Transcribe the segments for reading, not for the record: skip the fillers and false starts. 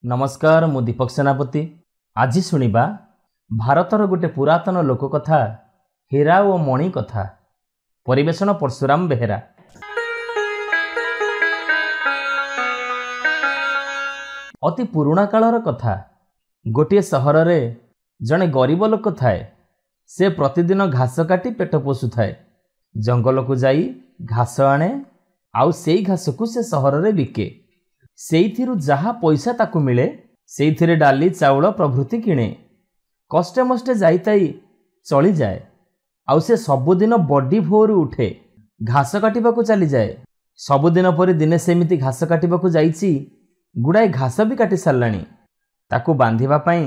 नमस्कार मु दीपक सेनापति। आज शुणा भारतर गोटे पुरातन लोककथा हीरा और मणि कथा। परिवेशन परशुराम बेहेरा। अति पुराणा कालर कथा। गोटे सहर रे जड़े गरीब लोक थाए। से प्रतिदिन घास काटी पेट पोषु थाए। जंगल को जाई घास आणे आउ सेई घास को से सहर रे बिके। सेइथिरु जहा पैसा ताकू मिले सेइथिरे डाली चाउल प्रभृति किणे। कष्टे मष्टे जाइताई चली जाए। आउ से सबुदिन बड़ी भोर उठे घास काटिबाकू चली जाए। सबुदिन परि दिने सेमिति घास काटिबाकू जाइछि। गुड़ाए घास भी काटी सारलाणी। ताकू बांधिबा पई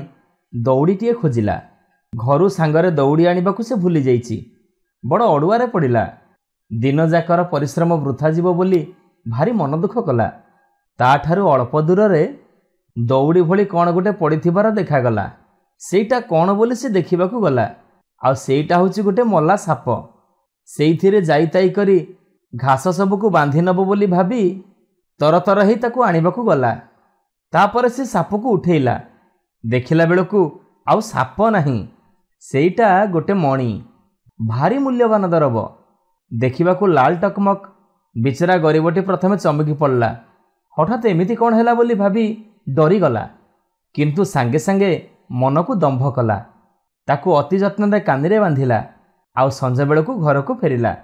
दौड़ीटीए खोजिला। घरू सांगरे दौड़ी आनिबाकू से भूली जाइछि। बड़ अड़ुआरे पड़िला। दिन जाकर परिश्रम वृथा जीव बोली भारी मन दुख कला। ताठारु अल्प दूर रे दौड़ी भली कौन गोटे पड़िथिबार देखागला। सेटा कौन बोली से देखिबाकू गला। आ सेटा होछि गोटे मल्ला साप। सेइथिरे जाइताई करी घास सबको बांधि नबो बोली भाबी तर तर ही ताकू आनिबाकू गला। तापर से साप को उठेइला। देखिला बेलकू आउ साप नाही। सेटा गोटे मणि। भारी मूल्यवान दरब। देखिबाकू लाल टकमक। बिचरा गरीबटी प्रथमे चमकी पड़ला। हठात एमिति कौन हैला बोली भाबी डरी गला। किंतु सांगे सांगे मन को दंभ कला। ताकू अति जत्न कानी बांधिला। आउ संजे बेलू घर को फेरिला।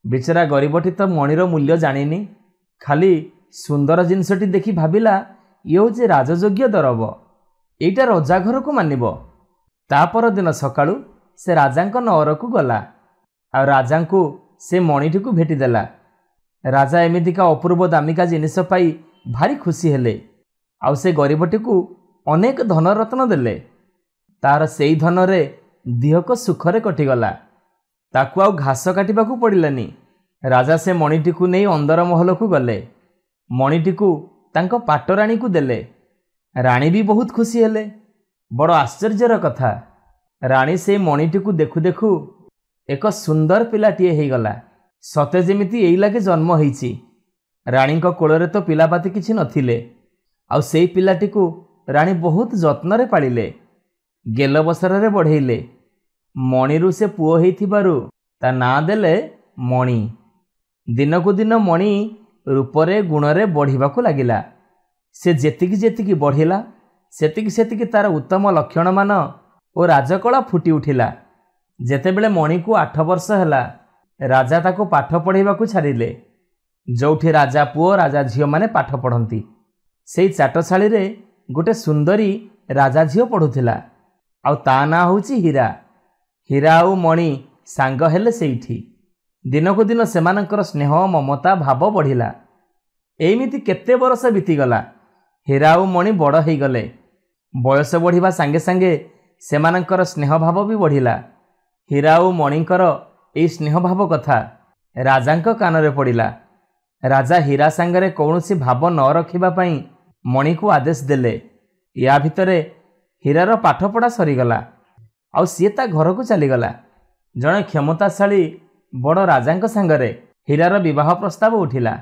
बिचरा गरीबटी तो मणिर मूल्य जानिनी। खाली सुंदर जिनसटी देखी भाबिला ये होचे राजयोग्य दरब। एइटा रजा घर को मानिबो। तापर दिन सकाळू से राजांक नगर को गला। आ राजांकू से मणिटी को भेटी देला। राजा एमितिका अपूर्व दामिका जिनिस पाई भारी खुशी हेले। आउ से गरीबटी को अनेक धन रत्न देले। तार सेई धन रे दिहक सुखरे कटिगला। ताकू आउ घास काटिबाकू पड़िलानी। राजा से मणिटी को नहीं अंदर महल को गले। मणिटी को तांको पाटराणी को देले। राणी भी बहुत खुशी हेले। बड़ आश्चर्यर कथा। राणी से मणिटी को देखु देखु एक सुंदर पिलाटीए हो गला। सते जेमिति एई लागे जन्म होईची। राणी को कोଳରେ तो पिलापाती किछि नथिले। आउ सेई पिलाटी को राणी बहुत जत्न रे पालिले। गेल बसर रे बढ़ेइले। मणिरु से पुओ हेइथिबारु ता नाँ देले मणि। दिनकु दिन मणि रूपरे गुणरे बढ़िबाकू लागिला। से जेतिकी जेतिकी बढ़िला सेतिकी सेतिकी तार उत्तम लक्षण मान और राजकला फुटी उठिला। जेतेबेले मणि को 8 वर्ष हैला राजा ताको पाठ पढ़ाइबाकू छाड़िले। जोठी राजा पुओ राजा झियो माने पाठ पढ़ंती सेई चाटशाली रे गोटे सुंदरी राजा झियो पढ़ुथिला। आउ ता ना होउची हीरा। हीरा आउ मणि सांग हेले सेइठी। दिनकु दिन सेमानकर स्नेह ममता भाव बढ़िला। एमिति केते बरस बीतीगला। हीरा आउ मणि बड़ हेई गले। बयस बढ़िबा सांगे सांगे सेमानकर स्नेह भाव भी बढ़िला। हीरा आउ मणिकर एई स्नेह भाव कथा राजांक कानरे पड़िला। राजा हीरा सांगरे कौनसी भाव न रखिबा पई मणि को आदेश देले। या भितरे हीरार पाठपढ़ा सरीगला। आउ सी ता घर को चलीगला। जड़े क्षमताशाली बड़ राजांक सांगरे हीरार विवाह प्रस्ताव उठिला।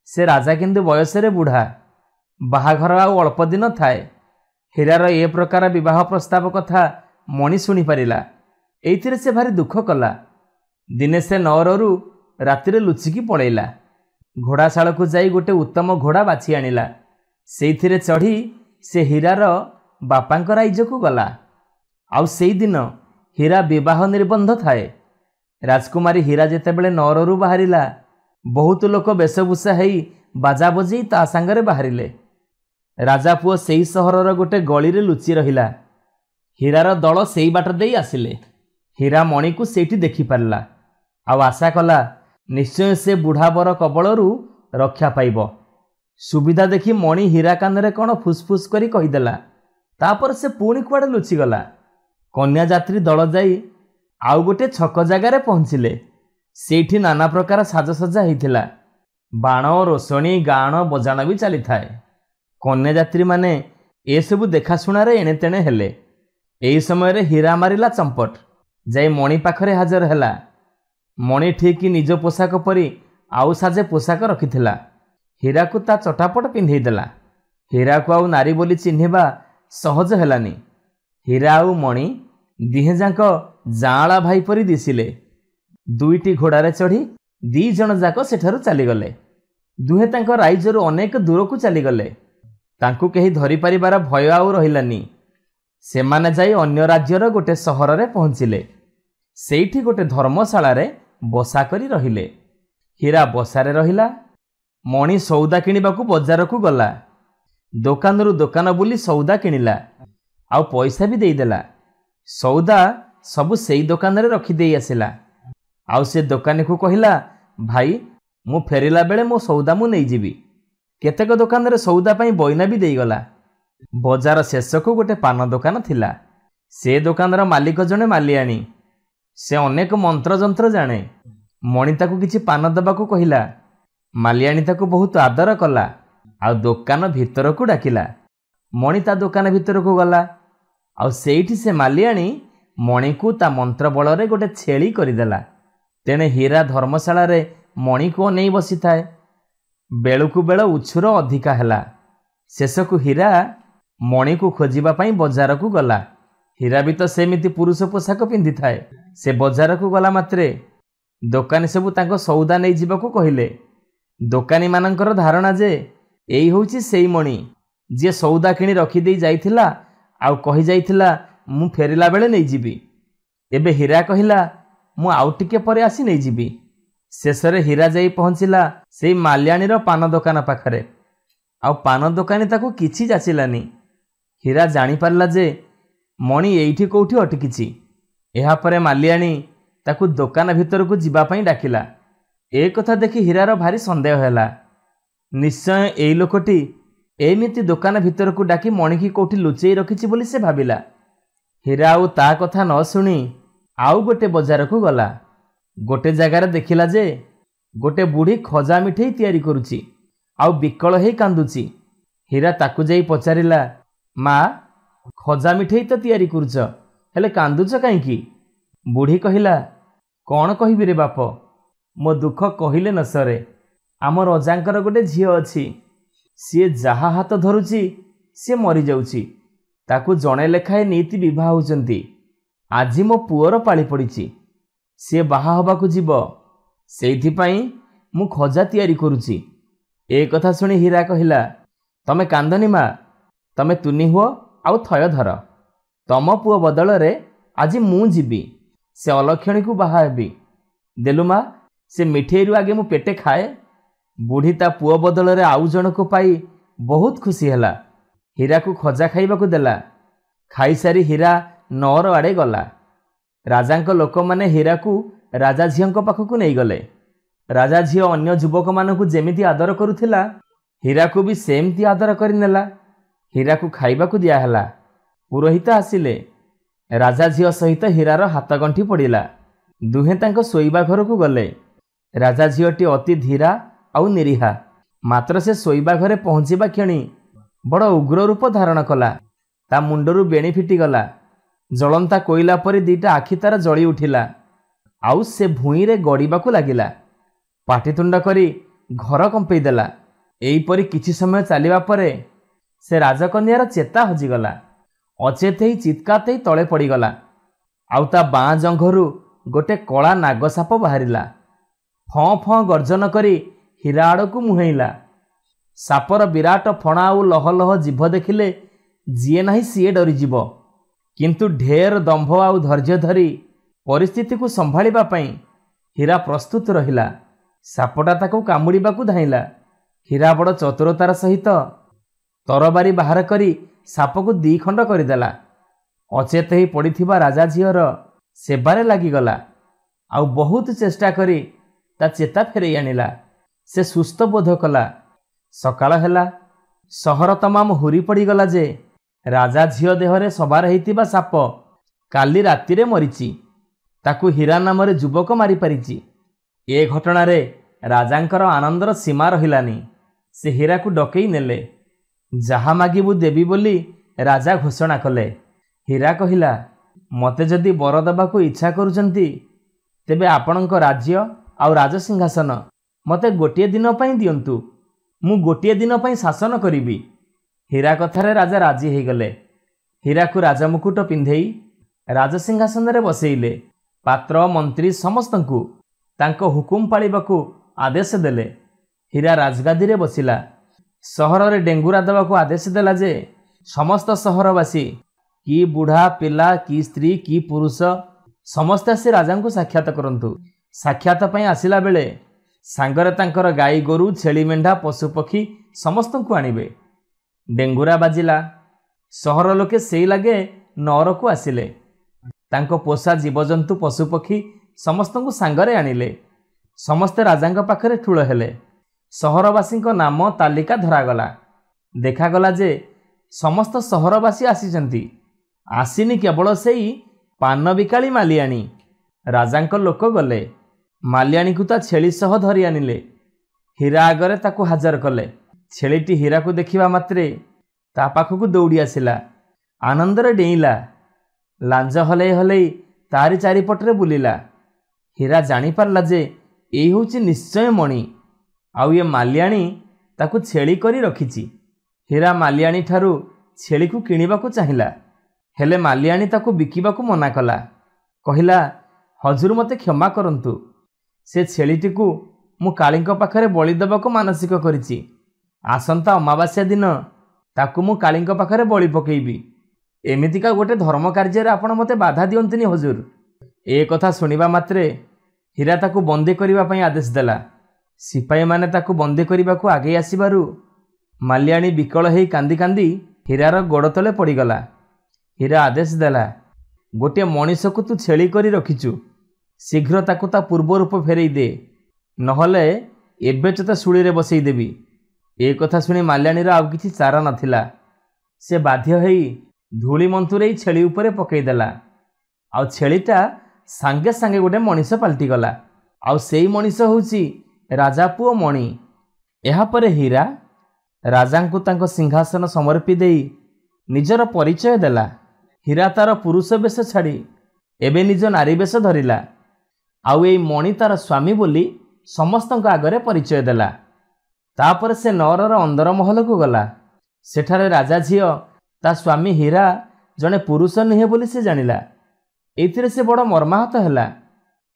से राजा किंतु बयसरे बुढ़ा। बाहाघर आउ अल्प दिन थाए। हीरार ए प्रकार विवाह प्रस्ताव कथा मणि शुणी पारिला। एइथिरे से भारी दुख कला। दिने से नौररू रातिरे लुचिकी पड़ेला। घोड़ाशाल को जाई गोटे उत्तम घोड़ा बाछि आनिला। सेइथिरे चढ़ी से हीरार बापांक राइज को गला। आउ सेई दिन हीरा विवाह निर्बंध थाए। राजकुमारी हीरा जेतेबेले नौररू बाहरिला बहुत लोक बेशभूषा हेई बाजा बजई ता सांगरे बाहरिले। राजा पुओ सेई सहरर गोटे गली रे लुचि रहिला। हीरार दल सेई बाट देई आसिले। हीरा मणि को सेठी देखि पारला। आउ आशा कला निश्चय से बुढ़ा बर कबलरू रक्षा पाइब। सुविधा देखि मणि हीरा कान कौन फुसफुस करी कहीदेला। तापर से पुणी कुआड़े लुचिगला। कन्या जात्री दल जाई आउ गोटे छक जगार पहुँचिले। सेठी नाना प्रकार साजसजा होइथिला। बाण रोषणी गाण बजाण भी चली थाए। कन्या जात्री माने ए सबु देखाशुणारे एणे तेणे हेले। एई समय रे हीरा मारिला चंपट जाई मणि पाखरे हाजर हैला। मणि ठीक निज पोशाक परी आउ साजे पोशाक रखिथिला। हीरा को ता चटापट पिंधेई देला। ହୀରା को आउ नारी बोली चिन्हिबा सहज हेलानी। हीरा आउ मणि दिहे जाक जाँला भाई परी दिसिले। दुईटी घोड़ारे चढ़ी दी जण जाक सेठारु चलीगले। दुहे तांको राइजरु अनेक दूर को चलीगले। तांकु केही धरी परिबार भय आउ रहिलानी। सेमाने जाई अन्य राज्यर गोटे सहर रे पहुंचिले। सेठी गोटे धर्मशाला रे बसा करी रहिले। हीरा बसारे रहिला। मणि सौदा किनिबाकू बजार को गला। दोकानरू दोकान बुली सौदा किनिला आउ पैसा भी देदेला। सौदा सबु सेई दोकान रे रखी देई आसिला। आउ से दोकानी को कहिला, भाई मु फेरिला बेले मो सौदा मु नहीं जीवी। केतेक दोकान रे सौदा पई बइना भी देईगला। बजार शेष को गोटे पान दोकान थिला। से दोकान रो मालिक जने मालियाणी। से अनेक मंत्र जंत्र जाने। मणि ताकू किछि पान दबाकू कहिला। मालियाणी ताकू बहुत आदर कला आ दोकान भितर को डाकिला। मणि ता दोकान भितर को गला। आ सेठी से मालियाणी मणि को ता मंत्र बल रे गोटे छेली करिदेला। तेने हीरा धर्मशाला रे मणि को नहीं बसी थाए। बेलू को बेल उछुर अधिका हैला। शेष को हीरा मणि को खोजिबा पई बजार को गला। हीरा भी तो सेमिति पुरुष पोशाक पिंधि थाए। से बजार को गला मात्रे दोकानी सबु तांको सौदा नहीं जीवाकू कहिले। दोकानी मानकर धारणा जे एई होउची सेई मणि जे सौदा किणी रखी देई जाइथिला आउ कहि जाइथिला मु फेरिला बेले नहीं जीवी। एबे हीरा कहिला मु आउ टिके परे आसी नहीं जीवी। शेषरे हीरा जाई पहुंचिला सेई माल्याणी रो पान दोकान पाखरे। आउ पान दोकानी ताकू किछि जाचिलानी। हीरा जानी पारला जे मणि एइठी कोउठी अटकिछि। एहा परे माल्याणी ताकू दोकान भितर को जीवा पई डाकिला। ए कथा देखि हीरार भारी संदेह हैला। निश्चय एई लोकटी एमिति दोकान भितर को डाकी मणि की कोठी लुचेई रखिछि बोली से भाबिला। हीरा आउ ता कथा न सुनी आउ गोटे बजार को गला। गोटे जगार देखिला जे गोटे बुढ़ी खजा मिठेई तैयारी करुछि आउ बिकल हेई कांदुछि। हीरा ताकू जाई पचारिला, माँ खजा मिठेई तो तैयारी करुछ हेले कांदुछ काईकी? बुढ़ी कहिला, कौन कहिबि रे बाप, मो दुख कहिले न सरे। आम रजांकर गोटे झियो अछि। सी जहा हाथ धरुछि सी मरी जाउछि। ताकू जणे लेखाए नीति विवाह होउचंती। आजि मो पुअर पाଳି पड़िछि। सी बाहा हबाकू जीव। सेइथि पई मु खजा तैयारी करुछि। ए कथा सुनी हीरा कहिला, तमे कांदनी माँ, तमे तुनी हुओ आउ थय धर। तम पुओ बदल रे आजि मु जीवी। से अलक्षणी को बाहा हेबी। देलु माँ, से मिठेईरु आगे मु पेटे खाए। बुढ़ी ता पुओ बदल रे आउ जण को पाई बहुत खुशी हैला। हीरा को खजा खाइबाकू देला। खाई सारी हीरा नौर आड़े गला। राजांक लोक माने हीरा को राजा झियोंक पाखकू नहीं गले। राजा झियो अन्य युवक मानकू जेमिति आदर करुथिला हीरा को भी सेमती आदर करिनेला। हीरा को खाइबाकू दिया हैला। पुरोहित आसिले। राजा झियो सहित हीरार हाथ गंठी पड़िला। दुहे तांको सोइबा घर को गले। राजा झियोटी अति धीरा आउ निरीहा। मात्र से सोइबा घरे पहुंचीबा क्षणी बड़ उग्र रूप धारण कला। ता मुंडरू बेणी फिटी गला। जलंता कोइला परी दीटा आखि तार जली उठिला। आउ से भूई रे गड़ीबाकू लागिला। पाटितुंड करी घर कंपेई देला। एईपरी किछि समय चलिबा परे से राजकन्यार चेता हजिगला। अचेत ही चित्कात ही तले पड़ीगला। आउ ता बाँ जंघरू गोटे कला नागसाप बाहरिला। फँ फँ गर्जन करी हीरा आड़कू मुहेइला। सापर विराट फणा आउ लह लह जीभ देखिले जीए नाही सीए डरीजिव। किंतु ढेर दंभ आउ धैर्य धरी परिस्थिति को संभाळिबा पई हीरा प्रस्तुत रहिला। सापटा ताकू कामुड़ीबाकू धाइला। हीरा बड़ चतुरतार सहित तरबारी बाहर करी साप को दी खंड करदेला। अचेत ही पड़िथिबा राजा झियर सेबारे लागिगला। आउ बहुत चेष्टा करी ता चेता फेरई आनिला। से सुस्थ बोध कला। सकाळ हेला। सहर तमाम हुरी पड़ीगला जे राजा झियो देहरे सवार हेइतिबा साप काली रातिरे मरिची। ताकू हीरा नामरे युवक मारी पारिची। ए घटनारे राजांकर आनंदर सीमा रहिलानी। से हीरा को डकेई नेले। जहा मागिबू देवी बोली राजा घोषणा कले। हीरा कहिला, मते जदि बर दबाकू इच्छा करुचंती तेबे आपणक राज्य आउ राजसिंहासन मते गोटिए दिन पई दियंतु। मु गोटिए दिन पई शासन करिबी। ହୀରା କଥାରେ ରାଜା ରାଜି ହେଇଗଲେ। ହୀରାକୁ ରାଜମୁକୁଟ ପିନ୍ଧେଇ ରାଜସିଂହାସନରେ ବସେଇଲେ। ପାତ୍ର ମନ୍ତ୍ରୀ ସମସ୍ତଙ୍କୁ ତାଙ୍କ ହୁକୁମ ପାଳିବାକୁ ଆଦେଶ ଦେଲେ। ହୀରା ରାଜଗାଦିରେ ବସିଲା। ସହରରେ ଡେଙ୍ଗୁରା ଦେବାକୁ ଆଦେଶ ଦେଲା ଯେ ସମସ୍ତ ସହରବାସୀ, କି ବୁଢ଼ା ପିଲା, କି ସ୍ତ୍ରୀ, କି ପୁରୁଷ, ସମସ୍ତେ ଆସି ରାଜାଙ୍କୁ ସାକ୍ଷାତ କରନ୍ତୁ। ସାକ୍ଷାତ ପାଇଁ ଆସିଲା ବେଳେ ସାଙ୍ଗରେ ତାଙ୍କର ଗାଈ ଗୋରୁ, ଛେଳି ମେଣ୍ଢା, ପଶୁପକ୍ଷୀ ସମସ୍ତଙ୍କୁ ଆଣିବେ। ଡେଙ୍ଗୁରା ବାଜିଲା। ସହର ଲୋକେ ସେଇ ଲାଗେ ନଅରକୁ ଆସିଲେ। ତାଙ୍କ ପୋଷା ଜୀବଜନ୍ତୁ, ପଶୁପକ୍ଷୀ ସମସ୍ତଙ୍କୁ ସାଙ୍ଗରେ ଆଣିଲେ। ସମସ୍ତେ ରାଜାଙ୍କ ପାଖରେ ଠୁଳ ହେଲେ। ସହରବାସୀଙ୍କ ନାମ ତାଲିକା ଧରାଗଲା। ଦେଖାଗଲା ଯେ ସମସ୍ତ ସହରବାସୀ ଆସିଛନ୍ତି। ଆସିନି କେବଳ ସେଇ ପାନ ବିକାଳି ମାଲିଆଣୀ। ରାଜାଙ୍କ ଲୋକ ଗଲେ। ମାଲିଆଣୀକୁ ତା ଛେଳି ସହ ଧରି ଆଣିଲେ। ହୀରା ଆଗରେ ତାକୁ ହାଜର କଲେ। ଛେଳିଟି ହୀରାକୁ ଦେଖିବା ମାତ୍ରେ ତା ପାଖକୁ ଦୌଡ଼ି ଆସିଲା। ଆନନ୍ଦରେ ଡେଇଁଲା। ଲାଞ୍ଜ ହଲେଇ ହଲେଇ ତାରି ଚାରିପଟରେ ବୁଲିଲା। ହୀରା ଜାଣିପାରିଲା ଯେ ଏଇ ହେଉଛି ନିଶ୍ଚୟ ମଣି, ଆଉ ଏ ମାଲିଆଣୀ ତାକୁ ଛେଳି କରି ରଖିଛି। ହୀରା ମାଲିଆଣୀ ଠାରୁ ଛେଳିକୁ କିଣିବାକୁ ଚାହିଁଲା, ହେଲେ ମାଲିଆଣୀ ତାକୁ ବିକିବାକୁ ମନା କଲା। କହିଲା, ହଜୁର ମୋତେ କ୍ଷମା କରନ୍ତୁ, ସେ ଛେଳିଟିକୁ ମୁଁ କାଳୀଙ୍କ ପାଖରେ ବଳି ଦେବାକୁ ମାନସିକ କରିଛି। ଆସନ୍ତା ଅମାବାସ୍ୟା ଦିନ ତାକୁ ମୁଁ କାଳୀଙ୍କ ପାଖରେ ବଳି ପକେଇବି। ଏମିତିକା ଗୋଟେ ଧର୍ମ କାର୍ଯ୍ୟରେ ଆପଣ ମୋତେ ବାଧା ଦିଅନ୍ତୁନି ହଜୁର। ଏ କଥା ଶୁଣିବା ମାତ୍ରେ ହୀରା ତାକୁ ବନ୍ଦୀ କରିବା ପାଇଁ ଆଦେଶ ଦେଲା। ସିପାହୀମାନେ ତାକୁ ବନ୍ଦୀ କରିବାକୁ ଆଗେଇ ଆସିବାରୁ ମାଲିଆଣୀ ବିକଳ ହେଇ କାନ୍ଦି କାନ୍ଦି ହୀରାର ଗୋଡ଼ ତଳେ ପଡ଼ିଗଲା। ହୀରା ଆଦେଶ ଦେଲା, ଗୋଟିଏ ମଣିଷକୁ ତୁ ଛେଳି କରି ରଖିଛୁ, ଶୀଘ୍ର ତାକୁ ତା ପୂର୍ବ ରୂପ ଫେରେଇ ଦେ, ନହେଲେ ଏବେ ତୋତେ ଶୂଳୀରେ ବସେଇ ଦେବି। ଏ କଥା ଶୁଣି ମାଲିଆଣୀର ଆଉ କିଛି ଚାରା ନଥିଲା। ସେ ବାଧ୍ୟ ହେଇ ଧୂଳି ମନ୍ତୁରେଇ ଛେଳି ଉପରେ ପକେଇଦେଲା। ଆଉ ଛେଳିଟା ସାଙ୍ଗେ ସାଙ୍ଗେ ଗୋଟେ ମଣିଷ ପାଲଟିଗଲା। ଆଉ ସେଇ ମଣିଷ ହେଉଛି ରାଜା ପୁଅ ମଣି। ଏହାପରେ ହୀରା ରାଜାଙ୍କୁ ତାଙ୍କ ସିଂହାସନ ସମର୍ପି ଦେଇ ନିଜର ପରିଚୟ ଦେଲା। ହୀରା ତାର ପୁରୁଷ ବେଶ ଛାଡ଼ି ଏବେ ନିଜ ନାରୀ ବେଶ ଧରିଲା। ଆଉ ଏଇ ମଣି ତାର ସ୍ୱାମୀ ବୋଲି ସମସ୍ତଙ୍କ ଆଗରେ ପରିଚୟ ଦେଲା। ତାପରେ ସେ ନଅରର ଅନ୍ଦର ମହଲକୁ ଗଲା। ସେଠାରେ ରାଜା ଝିଅ ତା ସ୍ୱାମୀ ହୀରା ଜଣେ ପୁରୁଷ ନୁହେଁ ବୋଲି ସେ ଜାଣିଲା। ଏଇଥିରେ ସେ ବଡ଼ ମର୍ମାହତ ହେଲା।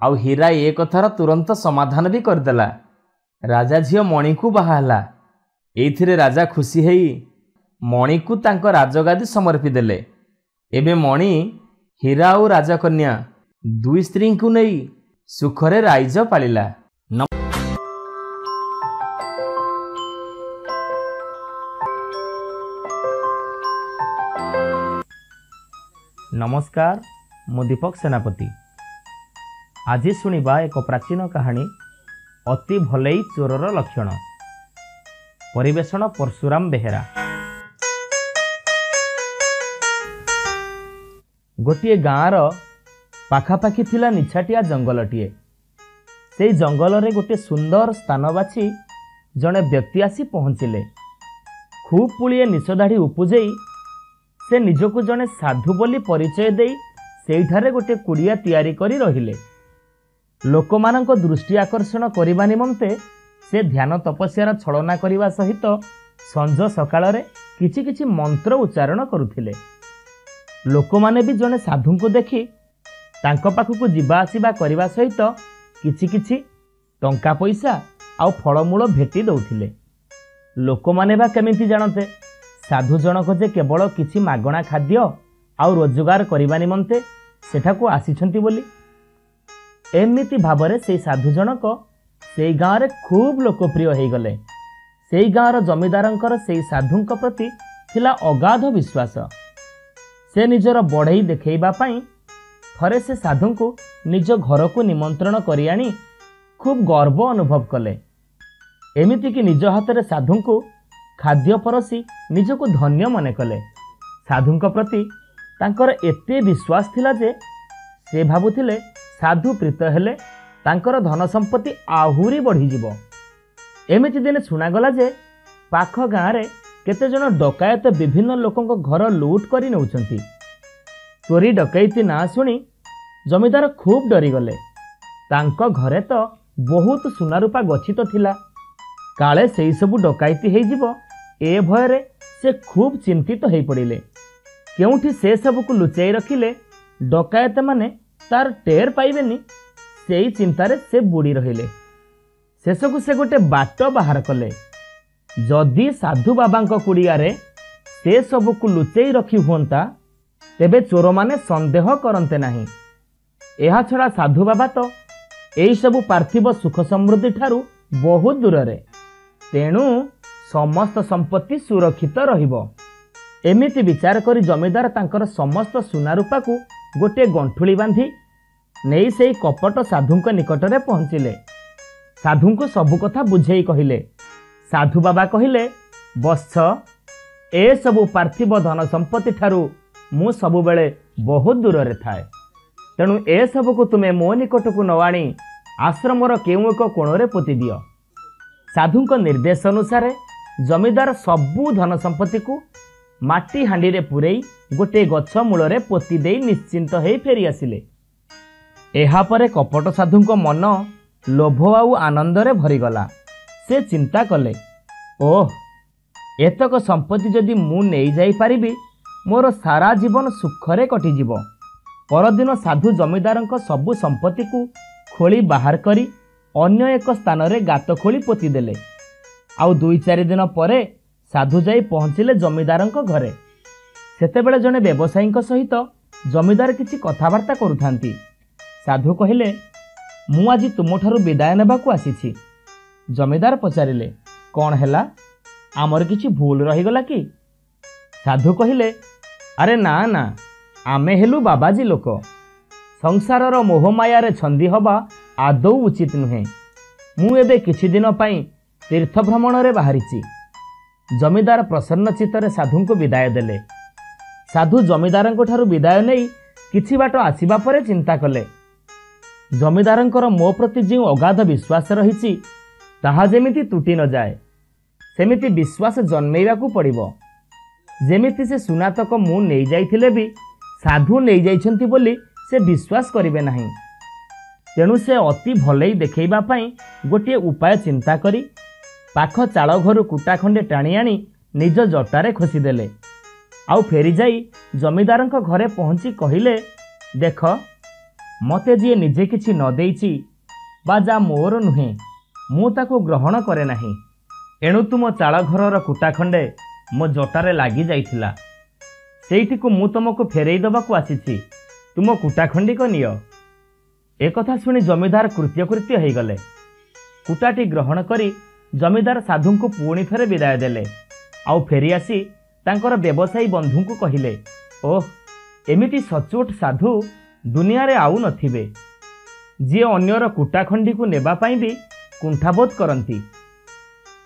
ଆଉ ହୀରା ଏ କଥାର ତୁରନ୍ତ ସମାଧାନ ବି କରିଦେଲା। ରାଜା ଝିଅ ମଣିକୁ ବାହା ହେଲା। ଏଇଥିରେ ରାଜା ଖୁସି ହେଇ ମଣିକୁ ତାଙ୍କ ରାଜଗାଦି ସମର୍ପି ଦେଲେ। ଏବେ ମଣି ହୀରା ଆଉ ରାଜକନ୍ୟା ଦୁଇ ସ୍ତ୍ରୀଙ୍କୁ ନେଇ ସୁଖରେ ରାଇଜ ପାଳିଲା। ନମସ୍କାର, ମୁଁ ଦୀପକ ସେନାପତି। ଆଜି ଶୁଣିବା ଏକ ପ୍ରାଚୀନ କାହାଣୀ, ଅତି ଭଲେଇ ଚୋରର ଲକ୍ଷଣ। ପରିବେଷଣ ପରଶୁରାମ ବେହେରା। ଗୋଟିଏ ଗାଁର ପାଖାପାଖି ଥିଲା ନିଛାଟିଆ ଜଙ୍ଗଲଟିଏ। ସେଇ ଜଙ୍ଗଲରେ ଗୋଟିଏ ସୁନ୍ଦର ସ୍ଥାନ ବାଛି ଜଣେ ବ୍ୟକ୍ତି ଆସି ପହଞ୍ଚିଲେ। ଖୁବ୍ ପୁଳିଏ ନିଶଦାଢ଼ି ଉପୁଜେଇ ସେ ନିଜକୁ ଜଣେ ସାଧୁ ବୋଲି ପରିଚୟ ଦେଇ ସେଇଠାରେ ଗୋଟିଏ କୁଡ଼ିଆ ତିଆରି କରି ରହିଲେ। ଲୋକମାନଙ୍କ ଦୃଷ୍ଟି ଆକର୍ଷଣ କରିବା ନିମନ୍ତେ ସେ ଧ୍ୟାନ ତପସ୍ୟାର ଛଳନା କରିବା ସହିତ ସଞ୍ଜ ସକାଳରେ କିଛି କିଛି ମନ୍ତ୍ର ଉଚ୍ଚାରଣ କରୁଥିଲେ। ଲୋକମାନେ ବି ଜଣେ ସାଧୁଙ୍କୁ ଦେଖି ତାଙ୍କ ପାଖକୁ ଯିବା ଆସିବା କରିବା ସହିତ କିଛି କିଛି ଟଙ୍କା ପଇସା ଆଉ ଫଳମୂଳ ଭେଟି ଦେଉଥିଲେ। ଲୋକମାନେ ବା କେମିତି ଜାଣନ୍ତେ ସାଧୁ ଜଣକ ଯେ କେବଳ କିଛି ମାଗଣା ଖାଦ୍ୟ ଆଉ ରୋଜଗାର କରିବା ନିମନ୍ତେ ସେଠାକୁ ଆସିଛନ୍ତି ବୋଲି। ଏମିତି ଭାବରେ ସେଇ ସାଧୁ ଜଣକ ସେଇ ଗାଁରେ ଖୁବ୍ ଲୋକପ୍ରିୟ ହେଇଗଲେ। ସେଇ ଗାଁର ଜମିଦାରଙ୍କର ସେଇ ସାଧୁଙ୍କ ପ୍ରତି ଥିଲା ଅଗାଧ ବିଶ୍ୱାସ। ସେ ନିଜର ବଢ଼େଇ ଦେଖାଇବା ପାଇଁ ଥରେ ସେ ସାଧୁଙ୍କୁ ନିଜ ଘରକୁ ନିମନ୍ତ୍ରଣ କରି ଆଣି ଖୁବ୍ ଗର୍ବ ଅନୁଭବ କଲେ। ଏମିତିକି ନିଜ ହାତରେ ସାଧୁଙ୍କୁ ଖାଦ୍ୟ ପରସି ନିଜକୁ ଧନ୍ୟ ମନେ କଲେ। ସାଧୁଙ୍କ ପ୍ରତି ତାଙ୍କର ଏତେ ବିଶ୍ୱାସ ଥିଲା ଯେ ସେ ଭାବୁଥିଲେ ସାଧୁ ପ୍ରୀତ ହେଲେ ତାଙ୍କର ଧନ ସମ୍ପତ୍ତି ଆହୁରି ବଢ଼ିଯିବ। ଏମିତି ଦିନେ ଶୁଣାଗଲା ଯେ ପାଖ ଗାଁରେ କେତେଜଣ ଡକାୟତ ବିଭିନ୍ନ ଲୋକଙ୍କ ଘର ଲୁଟ୍ କରି ନେଉଛନ୍ତି। ଚୋରି ଡକାୟତି ନାଁ ଶୁଣି ଜମିଦାର ଖୁବ୍ ଡରିଗଲେ। ତାଙ୍କ ଘରେ ତ ବହୁତ ସୁନାରୂପା ଗଚ୍ଛିତ ଥିଲା। କାଳେ ସେଇ ସବୁ ଡକାୟତି ହେଇଯିବ ଏ ଭୟରେ से खूब चिंतित हो पड़े। केउठी से सबको लुचाई रखिले डकायत माने तार टेर पाइबेनी, से चिंतारे से बुड़ी रहिले। शेषकु से गोटे बाट बाहर कले। जदि साधु बाबा कुड़ियारे से सबको लुचाई रखी हुंता तेबे चोर माने संदेह करते नहीं। एहा छड़ा साधु बाबा तो एई सबु पार्थिव सुख समृद्धि ठारू बहुत दूर रे, तेणु समस्त संपत्ति सुरक्षित रहिबो। एमिति विचार करी जमीदार तांकर समस्त सुना रूपा को गोटे गंठुली बांधी नहीं से कपट साधुंक निकटरे पहुंचिले। साधु को सबु कथा बुझेई कहिले। साधु बाबा कहिले, बत्स, ए सबु पार्थिव धन संपत्ति ठारू मु सबु बेले बहुत दूर रे थाए, तेणु ए सब को तुमे मो निकट को न आनी आश्रमर केउ एक कोणरे पोति दियो। साधुंक निर्देश अनुसार जमीदार सबु धन संपत्ति को माटी हांडी रे पुरेई गोटे गछ मूलरे पोति देई निश्चिंत हे फेरी आसिले। एहा परे कपट साधुंक मन लोभ आउ आनंद रे भरीगला। से चिंता कले, ओह, एतक संपत्ति जदि मु नहीं जाई पारिबी मोर सारा जीवन सुखरे कटिजिब। परदिन साधु जमीदारंक सबु संपत्ति को खोली बाहर करी अन्य एक स्थान रे गात खोली पोति देले। आउ 2-4 दिन परे साधु जाई पहुंचिले जमीदारंक घरे। सेतेबेले जने व्यवसायींक सहित जमीदार किछि कथाबार्ता करुथांती। साधु कहिले, मु आजि तुमठारु विदाय नेबाकू आसीछि। जमीदार पचारिले, कौन हैला, आमर किछि भूल रहीगला कि? साधु कहिले, अरे ना ना, आमे हेलु बाबाजी लोक, संसारर मोहमाया छंदी हवा आदौ उचित नुहे। मु एबे किछि दिन पई तीर्थ भ्रमण रे बाहरिछि। जमीदार प्रसन्न चित्तरे साधु को विदाय देले। साधु जमीदारंक ठारु विदाय नहीं किछि बाट आसिबा परे चिंता कले। जमीदारंकर मो प्रति जो अगाध विश्वास रहिछि ताहा जेमिति तुटी न जाए, सेमिति विश्वास जन्मेइबाकू पड़िबो। जेमिति से सुनातक मु नहीं जाइथिले भी साधु नहीं जाइछंती बोली से विश्वास करिवे नाही। तेणु से अति भलई देखैबा पई गोटे उपाय चिंता करी पाख चाल घरु कुटा खंडे टाणी आनी निज जटारे खोसीदेले। आउ फेरी जाई जमीदारंक घरे पहुंची कहिले, देख, मते जी निजे किछि न देइछि बा जा मोर नुहे, मु ताकू ग्रहण करे नाही। एणु तुम चाल घरर कुटा खंडे मो जटारे लागी जाइथिला, सेइठी को मु तुमको फेरई दबाकू आसीछि, तुम कुटा खंडी को नियो। एक कथा सुनी जमीदार कृत्यकृत्य हो गले। कुटाटी ग्रहण करी जमीदार साधु को पुणी फेरे विदाय देले। आउ फेरी आसी तांकर व्यवसायी बंधु को कहिले, ओह, एमिति सचोट साधु दुनिया रे आउ नथिबे, जी अन्यर कुटा खंडी को नेबा पाई भी कुंठाबोध करंती।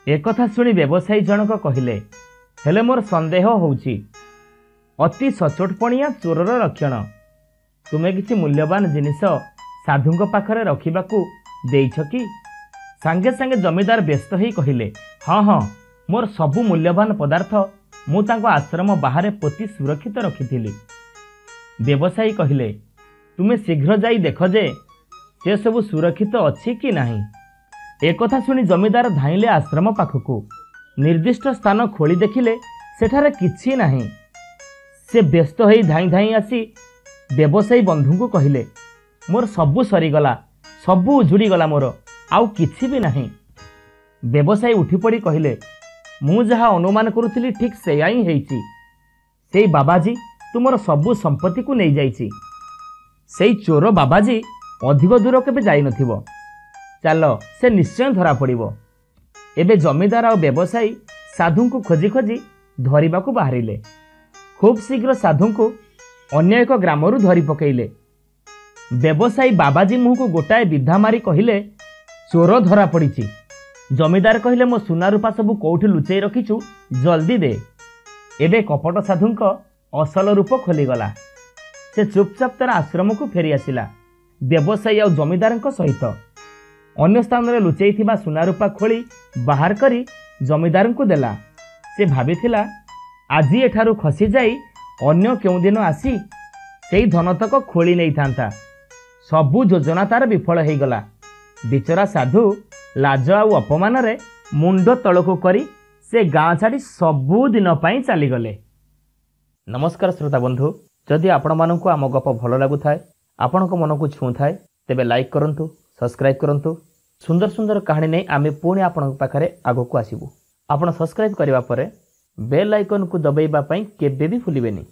एक कथा सुनी व्यवसायी जनक कहिले, हेले मोर संदेह होउछि, अति सचोटपणिया चोरर लक्षण। तुमे किछि मूल्यवान जिनिस साधुंक पाखरे रखिबाकू देइछ कि? सांगे सांगे जमीदार व्यस्त ही कहिले, हाँ हाँ, मोर सबु मूल्यवान पदार्थ मु तांको आश्रम बाहरे पोती सुरक्षित रखिथिली। व्यवसायी कहिले, तुमे शीघ्र जाई देख जे से सबु सुरक्षित अछि कि नाही। एक कथा सुनी जमीदार धाइले आश्रम पाखकू। निर्दिष्ट स्थान खोली देखिले सेठारे किछि नाही। से व्यस्त होई धाई धाई आसी व्यवसायी बंधु को कहिले, मोर सबु सरीगला, सबु उजुड़ी गला, मोर आउ किछि भी नाही। व्यवसायी उठी पड़ी कहिले, मु जहा अनुमान करुथिली ठीक सेया ही हेइछि। सेई बाबाजी तुमर सबु संपत्ति को नहीं जाइछि। सेई चोर बाबाजी अधिक दूर केबे जाई नथिबो। चलो से निश्चय धरा पड़िबो। एबे जमीदार और व्यवसायी साधु को खोजी खोजी धरिबाकू बाहरिले। खूब शीघ्र साधु को अन्य एक ग्रामरू धरी पकेइले। व्यवसायी बाबाजी मुह को गोटाए विधा मारी कहिले, चोर धरा पड़िछि। जमीदार कहिले, मो सुना रूपा सबु कोउठी लुचेई रखिछु, जल्दी दे। एबे कपट साधुंक असल रूप खोलीगला। से चुपचाप तार आश्रम को फेरी आसिला व्यवसायी और जमीदारंक सहित। अन्य स्थान रे लुचेई थिबा सुना रूपा खोली बाहर करी जमीदार को देला। से भाबिथिला आजी एठारू खसी जाई अन्य केउ दिन आसी सेई धनतक खोली नहीं थांता। सबु योजना तार विफल हो गला। बिचरा साधु लाज आउ अपमान रे मुंड तलको करी से गाँ छाड़ी सबुदिन चलीगले। नमस्कार श्रोता बंधु, जदि आपण मानक आम गप भल लगुए आपण मन को छू थाए तेबे लाइक करंतु, सब्सक्राइब करंतु। सुंदर सुंदर कहानी नहीं आमे पुणी आपण पाखरे आगो को आसीबु। आपण सब्सक्राइब करिवा परे बेल आइकन को दबाइबा पई केबे भी भूलिबेनी।